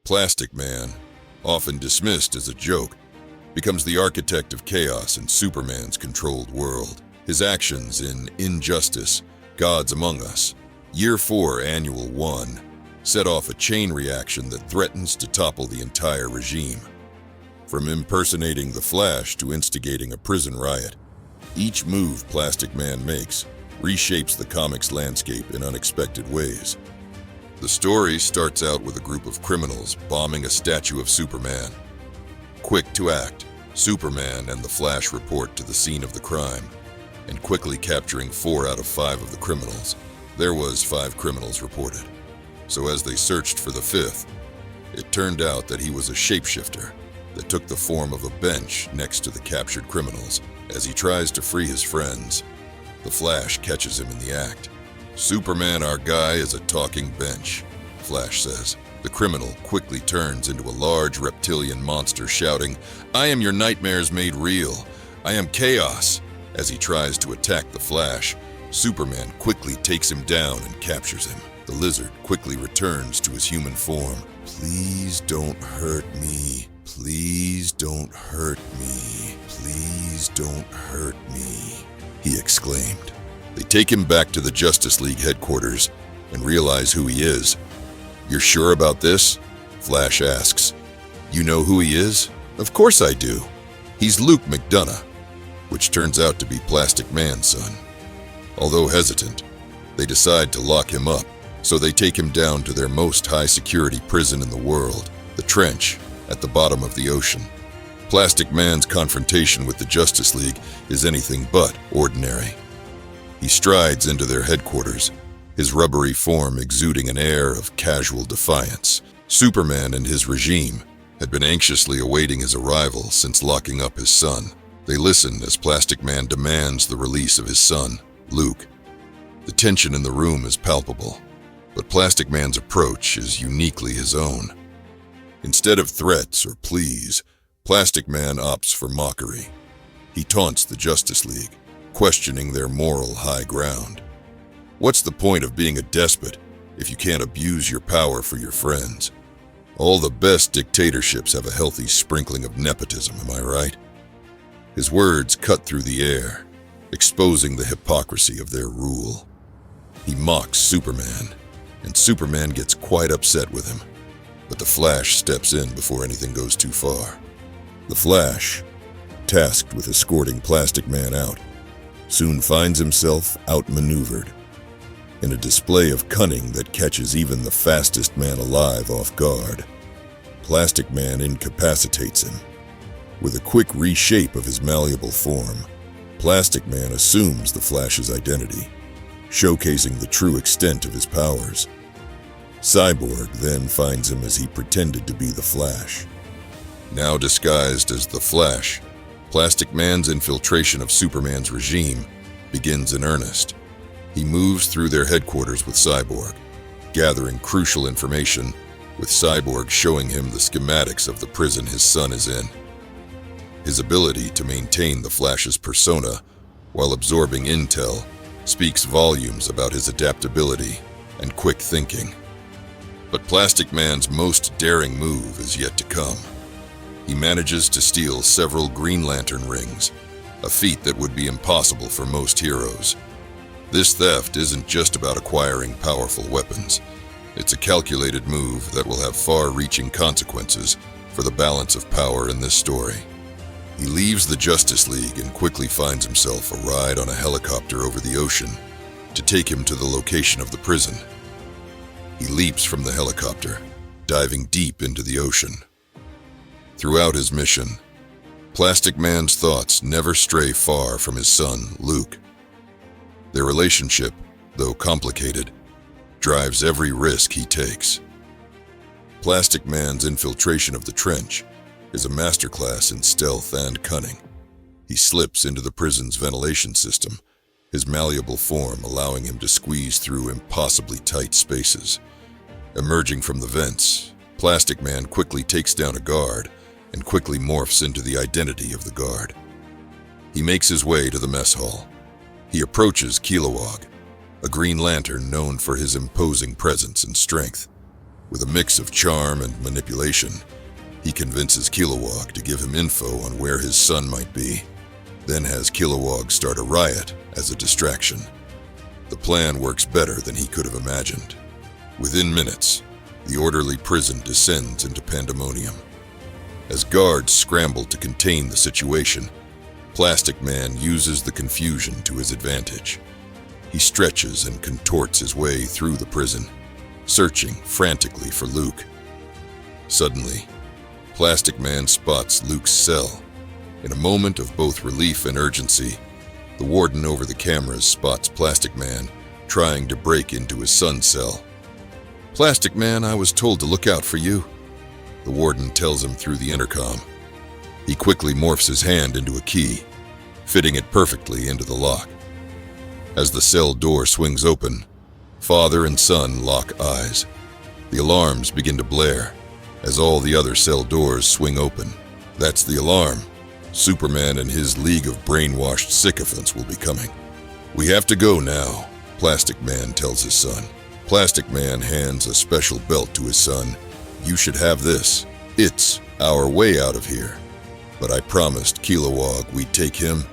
Plastic Man, often dismissed as a joke, becomes the architect of chaos in Superman's controlled world. His actions in Injustice, Gods Among Us, Year 4, Annual 1, set off a chain reaction that threatens to topple the entire regime. From impersonating the Flash to instigating a prison riot, each move Plastic Man makes reshapes the comics landscape in unexpected ways. The story starts out with a group of criminals bombing a statue of Superman. Quick to act, Superman and the Flash report to the scene of the crime, and quickly capturing 4 out of 5 of the criminals. There was 5 criminals reported. So as they searched for the 5th, it turned out that he was a shapeshifter that took the form of a bench next to the captured criminals. As he tries to free his friends, the Flash catches him in the act. "Superman, our guy, is a talking bench," Flash says. The criminal quickly turns into a large reptilian monster shouting, "I am your nightmares made real. I am chaos." As he tries to attack the Flash, Superman quickly takes him down and captures him. The lizard quickly returns to his human form. "Please don't hurt me. Please don't hurt me. Please don't hurt me," he exclaimed. They take him back to the Justice League headquarters and realize who he is. "You're sure about this?" Flash asks. "You know who he is?" "Of course I do. He's Luke McDonough," which turns out to be Plastic Man's son. Although hesitant, they decide to lock him up, so they take him down to their most high-security prison in the world, the Trench, at the bottom of the ocean. Plastic Man's confrontation with the Justice League is anything but ordinary. He strides into their headquarters, his rubbery form exuding an air of casual defiance. Superman and his regime had been anxiously awaiting his arrival since locking up his son. They listen as Plastic Man demands the release of his son, Luke. The tension in the room is palpable, but Plastic Man's approach is uniquely his own. Instead of threats or pleas, Plastic Man opts for mockery. He taunts the Justice League, questioning their moral high ground. What's the point of being a despot if you can't abuse your power for your friends? All the best dictatorships have a healthy sprinkling of nepotism, am I right? His words cut through the air, exposing the hypocrisy of their rule. He mocks Superman, and Superman gets quite upset with him. But the Flash steps in before anything goes too far. The Flash, tasked with escorting Plastic Man out, soon finds himself outmaneuvered. In a display of cunning that catches even the fastest man alive off guard, Plastic Man incapacitates him. With a quick reshape of his malleable form, Plastic Man assumes the Flash's identity, showcasing the true extent of his powers. Cyborg then finds him as he pretended to be the Flash. Now disguised as the Flash, Plastic Man's infiltration of Superman's regime begins in earnest. He moves through their headquarters with Cyborg, gathering crucial information, with Cyborg showing him the schematics of the prison his son is in. His ability to maintain the Flash's persona while absorbing intel speaks volumes about his adaptability and quick thinking. But Plastic Man's most daring move is yet to come. He manages to steal several Green Lantern rings, a feat that would be impossible for most heroes. This theft isn't just about acquiring powerful weapons. It's a calculated move that will have far-reaching consequences for the balance of power in this story. He leaves the Justice League and quickly finds himself a ride on a helicopter over the ocean to take him to the location of the prison. He leaps from the helicopter, diving deep into the ocean. Throughout his mission, Plastic Man's thoughts never stray far from his son, Luke. Their relationship, though complicated, drives every risk he takes. Plastic Man's infiltration of the Trench is a masterclass in stealth and cunning. He slips into the prison's ventilation system, his malleable form allowing him to squeeze through impossibly tight spaces. Emerging from the vents, Plastic Man quickly takes down a guard and quickly morphs into the identity of the guard. He makes his way to the mess hall. He approaches Kilowog, a Green Lantern known for his imposing presence and strength. With a mix of charm and manipulation, he convinces Kilowog to give him info on where his son might be, then has Kilowog start a riot as a distraction. The plan works better than he could have imagined. Within minutes, the orderly prison descends into pandemonium. As guards scramble to contain the situation, Plasticman uses the confusion to his advantage. He stretches and contorts his way through the prison, searching frantically for Luke. Suddenly, Plasticman spots Luke's cell. In a moment of both relief and urgency, the warden over the cameras spots Plasticman trying to break into his son's cell. "Plasticman, I was told to look out for you," the warden tells him through the intercom. He quickly morphs his hand into a key, fitting it perfectly into the lock. As the cell door swings open, father and son lock eyes. The alarms begin to blare as all the other cell doors swing open. That's the alarm. Superman and his league of brainwashed sycophants will be coming. "We have to go now," Plasticman tells his son. Plasticman hands a special belt to his son. "You should have this. It's our way out of here. But I promised Kilowog we'd take him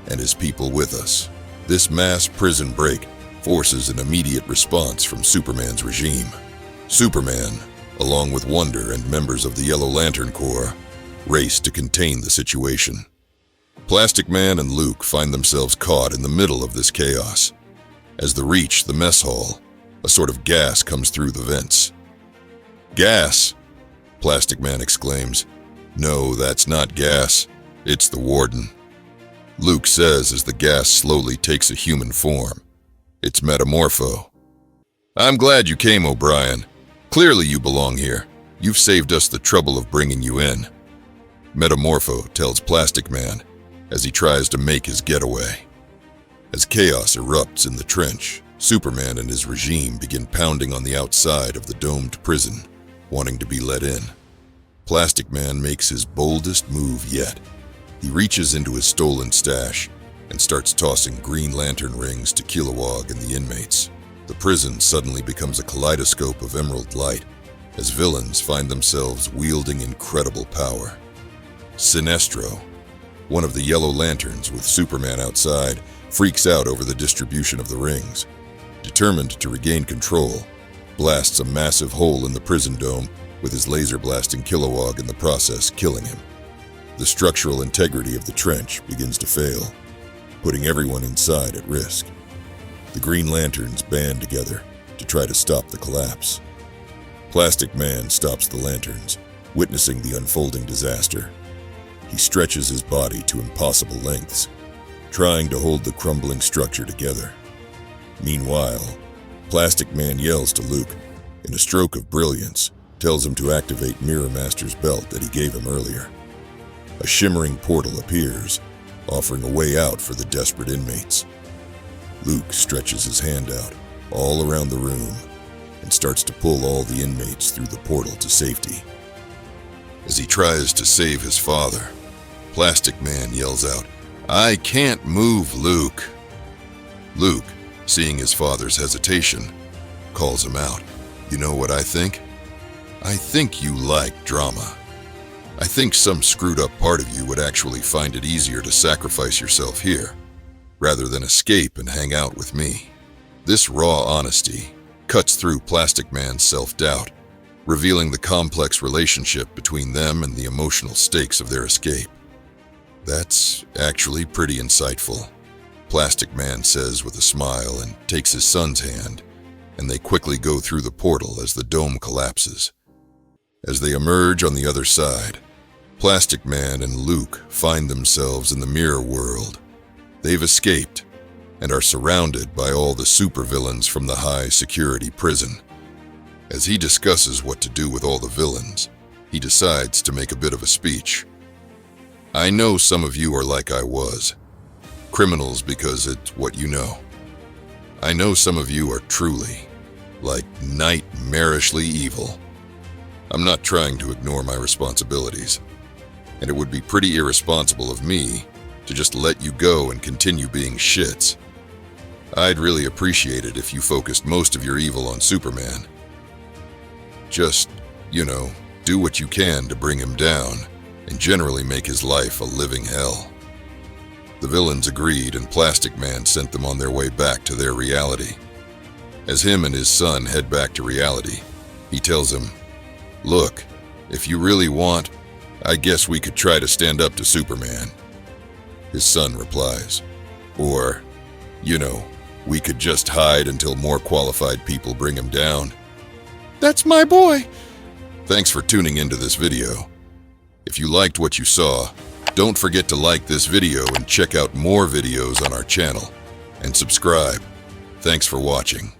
and his people with us." This mass prison break forces an immediate response from Superman's regime. Superman, along with Wonder and members of the Yellow Lantern Corps, race to contain the situation. Plasticman and Luke find themselves caught in the middle of this chaos. As they reach the mess hall, a sort of gas comes through the vents. "Gas!" Plasticman exclaims. "No, that's not gas. It's the warden." Luke says as the gas slowly takes a human form. "It's Metamorpho." "I'm glad you came, O'Brien. Clearly you belong here. You've saved us the trouble of bringing you in," Metamorpho tells Plasticman as he tries to make his getaway. As chaos erupts in the trench, Superman and his regime begin pounding on the outside of the domed prison, wanting to be let in. Plasticman makes his boldest move yet. He reaches into his stolen stash and starts tossing Green Lantern rings to Kilowog and the inmates. The prison suddenly becomes a kaleidoscope of emerald light as villains find themselves wielding incredible power. Sinestro, one of the Yellow Lanterns with Superman outside, freaks out over the distribution of the rings. Determined to regain control, blasts a massive hole in the prison dome with his laser blasting Kilowog in the process, killing him. The structural integrity of the trench begins to fail, putting everyone inside at risk. The Green Lanterns band together to try to stop the collapse. Plasticman stops the lanterns, witnessing the unfolding disaster. He stretches his body to impossible lengths, trying to hold the crumbling structure together. Meanwhile, Plasticman yells to Luke, in a stroke of brilliance, tells him to activate Mirror Master's belt that he gave him earlier. A shimmering portal appears, offering a way out for the desperate inmates. Luke stretches his hand out all around the room and starts to pull all the inmates through the portal to safety. As he tries to save his father, Plasticman yells out, "I can't move, Luke." Luke, seeing his father's hesitation, calls him out. "You know what I think? I think you like drama. I think some screwed up part of you would actually find it easier to sacrifice yourself here, rather than escape and hang out with me." This raw honesty cuts through Plasticman's self-doubt, revealing the complex relationship between them and the emotional stakes of their escape. "That's actually pretty insightful," Plasticman says with a smile and takes his son's hand, and they quickly go through the portal as the dome collapses. As they emerge on the other side, Plasticman and Luke find themselves in the mirror world. They've escaped and are surrounded by all the supervillains from the high-security prison. As he discusses what to do with all the villains, he decides to make a bit of a speech. "I know some of you are like I was, criminals because it's what you know. I know some of you are truly, like, nightmarishly evil. I'm not trying to ignore my responsibilities, and it would be pretty irresponsible of me to just let you go and continue being shits. I'd really appreciate it if you focused most of your evil on Superman. Just, do what you can to bring him down and generally make his life a living hell. The villains agreed, and Plastic Man sent them on their way back to their reality. As him and his son head back to reality, he tells him, "Look, if you really want, I guess we could try to stand up to Superman." His son replies, "Or, we could just hide until more qualified people bring him down." That's my boy. Thanks for tuning into this video. If you liked what you saw, don't forget to like this video and check out more videos on our channel. And subscribe. Thanks for watching.